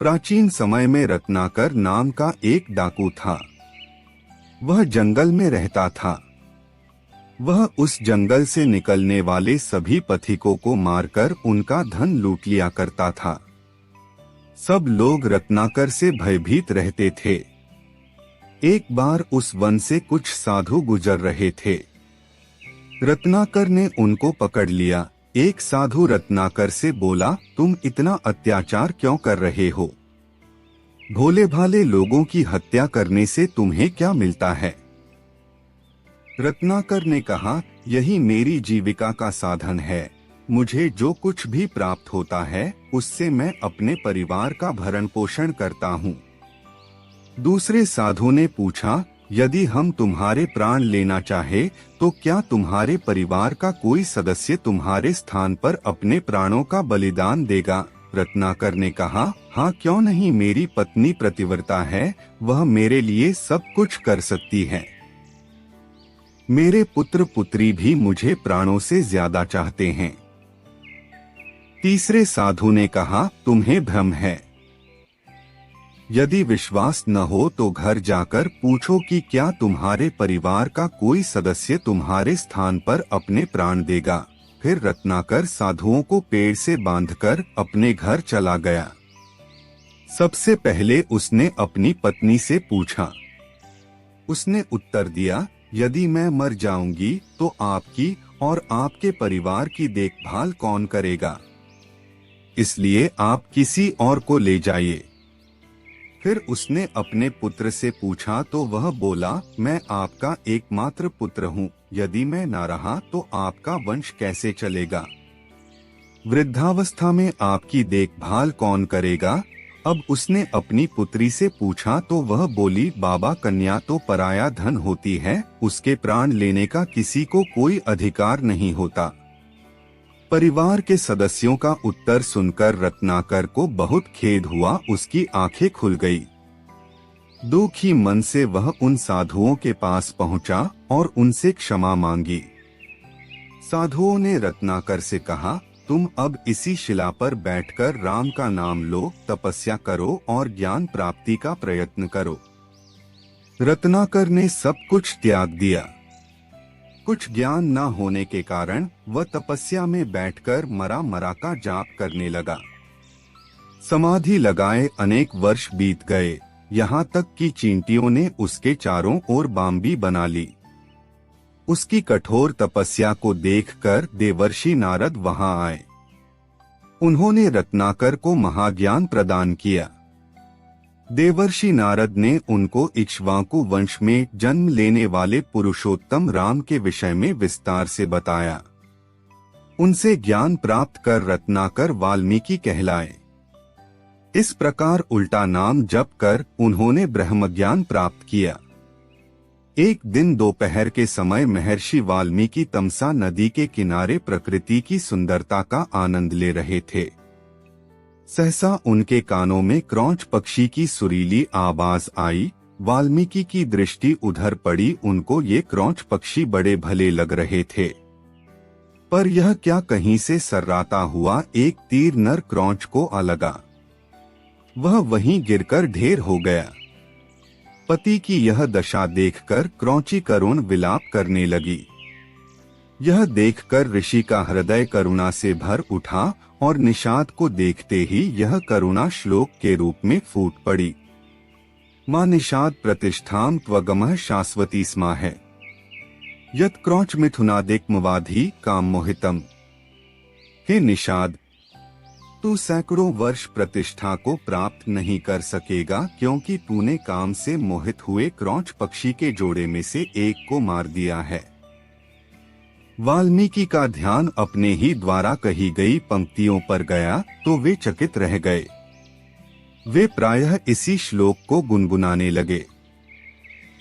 प्राचीन समय में रत्नाकर नाम का एक डाकू था। वह जंगल में रहता था। वह उस जंगल से निकलने वाले सभी पथिकों को मारकर उनका धन लूट लिया करता था। सब लोग रत्नाकर से भयभीत रहते थे। एक बार उस वन से कुछ साधु गुजर रहे थे। रत्नाकर ने उनको पकड़ लिया। एक साधु रत्नाकर से बोला, तुम इतना अत्याचार क्यों कर रहे हो? भोले भाले लोगों की हत्या करने से तुम्हें क्या मिलता है? रत्नाकर ने कहा, यही मेरी जीविका का साधन है। मुझे जो कुछ भी प्राप्त होता है उससे मैं अपने परिवार का भरण पोषण करता हूँ। दूसरे साधु ने पूछा, यदि हम तुम्हारे प्राण लेना चाहे तो क्या तुम्हारे परिवार का कोई सदस्य तुम्हारे स्थान पर अपने प्राणों का बलिदान देगा? रत्नाकर ने कहा, हाँ क्यों नहीं, मेरी पत्नी प्रतिव्रता है, वह मेरे लिए सब कुछ कर सकती है। मेरे पुत्र पुत्री भी मुझे प्राणों से ज्यादा चाहते हैं। तीसरे साधु ने कहा, तुम्हें भ्रम है। यदि विश्वास न हो तो घर जाकर पूछो कि क्या तुम्हारे परिवार का कोई सदस्य तुम्हारे स्थान पर अपने प्राण देगा। फिर रत्नाकर साधुओं को पेड़ से बांधकर अपने घर चला गया। सबसे पहले उसने अपनी पत्नी से पूछा। उसने उत्तर दिया, यदि मैं मर जाऊंगी तो आपकी और आपके परिवार की देखभाल कौन करेगा? इसलिए आप किसी और को ले जाइए। फिर उसने अपने पुत्र से पूछा तो वह बोला, मैं आपका एकमात्र पुत्र हूँ, यदि मैं ना रहा तो आपका वंश कैसे चलेगा? वृद्धावस्था में आपकी देखभाल कौन करेगा? अब उसने अपनी पुत्री से पूछा तो वह बोली, बाबा कन्या तो पराया धन होती है, उसके प्राण लेने का किसी को कोई अधिकार नहीं होता। परिवार के सदस्यों का उत्तर सुनकर रत्नाकर को बहुत खेद हुआ। उसकी आंखें खुल गई। दुखी मन से वह उन साधुओं के पास पहुंचा और उनसे क्षमा मांगी। साधुओं ने रत्नाकर से कहा, तुम अब इसी शिला पर बैठकर राम का नाम लो, तपस्या करो और ज्ञान प्राप्ति का प्रयत्न करो। रत्नाकर ने सब कुछ त्याग दिया। कुछ ज्ञान न होने के कारण वह तपस्या में बैठकर मरा मरा का जाप करने लगा। समाधि लगाए अनेक वर्ष बीत गए, यहाँ तक कि चींटियों ने उसके चारों ओर बाम्बी बना ली। उसकी कठोर तपस्या को देखकर देवर्षि नारद वहां आए। उन्होंने रत्नाकर को महाज्ञान प्रदान किया। देवर्षि नारद ने उनको इक्ष्वाकु वंश में जन्म लेने वाले पुरुषोत्तम राम के विषय में विस्तार से बताया। उनसे ज्ञान प्राप्त कर रत्नाकर वाल्मीकि कहलाए। इस प्रकार उल्टा नाम जप कर उन्होंने ब्रह्मज्ञान प्राप्त किया। एक दिन दोपहर के समय महर्षि वाल्मीकि तमसा नदी के किनारे प्रकृति की सुंदरता का आनंद ले रहे थे। सहसा उनके कानों में क्रौंच पक्षी की सुरीली आवाज आई। वाल्मीकि की दृष्टि उधर पड़ी। उनको ये क्रौंच पक्षी बड़े भले लग रहे थे, पर यह क्या कहीं से सर्राता हुआ एक तीर नर क्रौंच को आ लगा। वह वहीं गिरकर ढेर हो गया। पति की यह दशा देखकर क्रौंची करुण विलाप करने लगी। यह देखकर ऋषि का हृदय करुणा से भर उठा और निषाद को देखते ही यह करुणा श्लोक के रूप में फूट पड़ी। मां निषाद प्रतिष्ठाम त्वगमः शाश्वती स्मा है, यत् क्रौंच मिथुनादिक्मवाधि काम मोहितम। हे निषाद, तू सैकड़ों वर्ष प्रतिष्ठा को प्राप्त नहीं कर सकेगा, क्योंकि तूने काम से मोहित हुए क्रौंच पक्षी के जोड़े में से एक को मार दिया है। वाल्मीकि का ध्यान अपने ही द्वारा कही गई पंक्तियों पर गया तो वे चकित रह गए। वे प्रायः इसी श्लोक को गुनगुनाने लगे।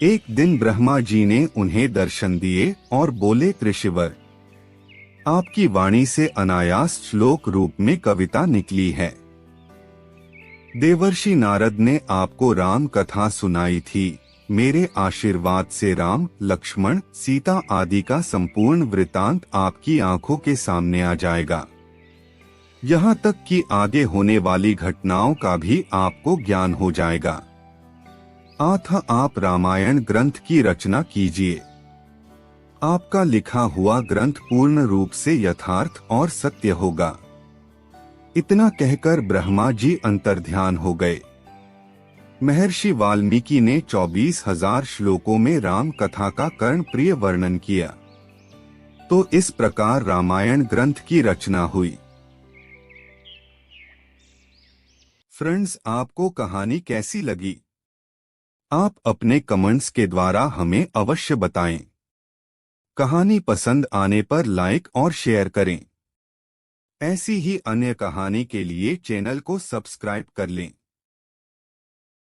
एक दिन ब्रह्मा जी ने उन्हें दर्शन दिए और बोले, ऋषिवर, आपकी वाणी से अनायास श्लोक रूप में कविता निकली है। देवर्षि नारद ने आपको राम कथा सुनाई थी। मेरे आशीर्वाद से राम, लक्ष्मण, सीता आदि का संपूर्ण वृतांत आपकी आंखों के सामने आ जाएगा। यहाँ तक कि आगे होने वाली घटनाओं का भी आपको ज्ञान हो जाएगा। अतः आप रामायण ग्रंथ की रचना कीजिए। आपका लिखा हुआ ग्रंथ पूर्ण रूप से यथार्थ और सत्य होगा। इतना कहकर ब्रह्मा जी अंतर्ध्यान हो गए। महर्षि वाल्मीकि ने 24,000 श्लोकों में राम कथा का कर्णप्रिय वर्णन किया। तो इस प्रकार रामायण ग्रंथ की रचना हुई। फ्रेंड्स, आपको कहानी कैसी लगी? आप अपने कमेंट्स के द्वारा हमें अवश्य बताएं। कहानी पसंद आने पर लाइक और शेयर करें। ऐसी ही अन्य कहानी के लिए चैनल को सब्सक्राइब कर लें।